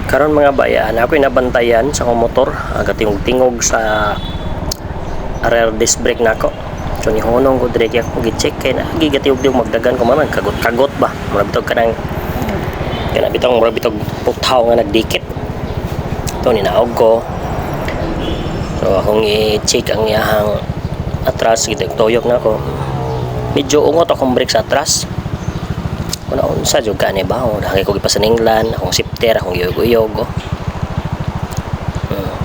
Karon mga bayan, ako'y nabantayan sa akong motor, agad yung tingog sa rear disc brake nako. So ni honong ko dire ako gi-check kay nagigatiog yung magdagan ko man kagot-kagot ba. Mura bitog kanang kana bitong mura bitog putaw nga nagdikit. To ni naog ko. So akong i-check ang iyahang atras gid tuyok nako. Medyo ungot akong brake sa atras. Kuna unsa jud kani ba dahil ko gipasaninglan akong shifter akong giyog-uyog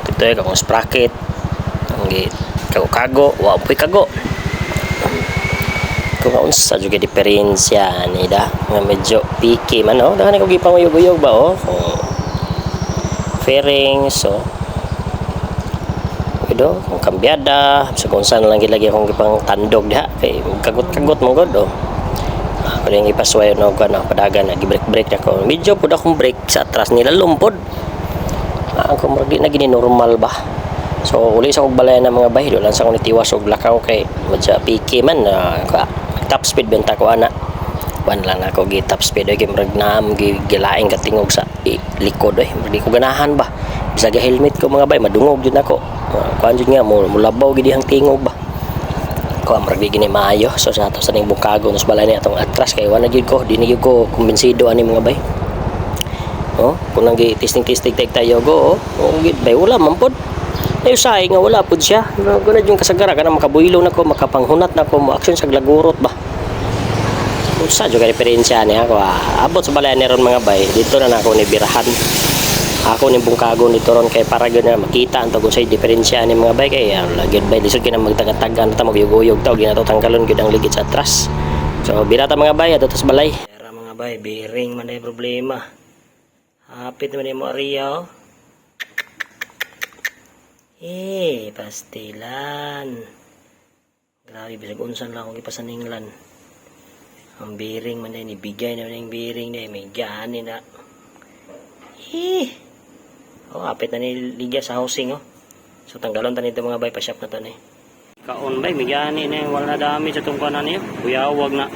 titoy akong sprocket ang kago wa puy kago kung unsa jud diferensya ni da nga medyo picky man dahil ko gipanguyog-uyog ba fairing so ido kung kambyada sa kung saan lang gilagi akong gipang tandog diha kay kagot-kagot mong god pero yung ipasway no ko na padagan na gi-brake ako medyo pud akong brake sa atras nila lumpod ang kumragi na gini normal ba so uli sa kog balay na mga bahay lang sa akong nitiwas og lakaw kay medyo picky man top speed benta ko ana ban lang ako gi top speed kay murag naam gilaing katingog sa likod di ko ganahan ba bisag helmet ko mga bay madungog jud nako kuan jud nga mo labaw gid ang tingog ba ko amrag gini maayo so sa ato sa ning bungkago nos balay ni atong atras kay wala gid ko dinigid ko kumbinsido ani mga bay kung nang testing tayo go gid bay wala man pod ay usay nga wala pod siya guna yung kasagara kana makabuylo nako makapanghunat nako mo action sa glagurot ba usa jud ka diferensya ni ako abot sa balay ni ron mga bay dito na nako ni birahan ako ni bungkago nito ron kay para gyud na makita anto kung say diferensya ni mga bay kay lagid bay lisod kay na magtagatagan ta magyuguyog ta og ginato tanggalon gyud ang ligid sa atras so birata mga bay ato tas balay era mga bay bearing man ay problema hapit man mo ariya pastilan grabe bisag unsan lang akong ipasaninglan ang bearing man ay nibigay na yung bearing na may gani na apit na niligya sa housing so tanggalon ta nito mga bay pa shop na to ni kaon bay migani na wala dami sa tungkanan niyo buyawag na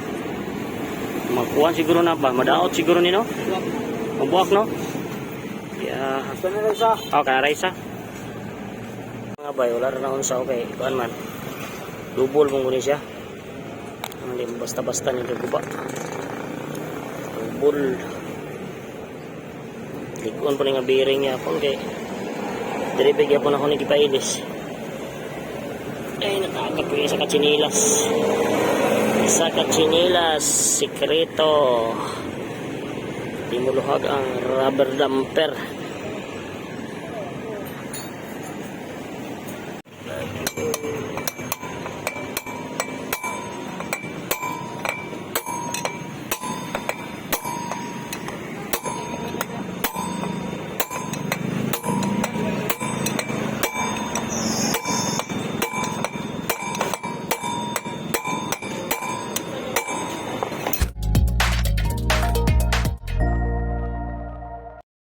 magkuhan siguro na ba madaot siguro ni no mabuak no kaya raisa mga bay wala rin akong sa okay kuhan man double mong kunin siya hindi basta-basta nito guba double likon po nga bearing niya po kay diribigyan po na ako nagipailis ay nakagat ko yung sa katsinilas sikreto di mo luhag ang rubber damper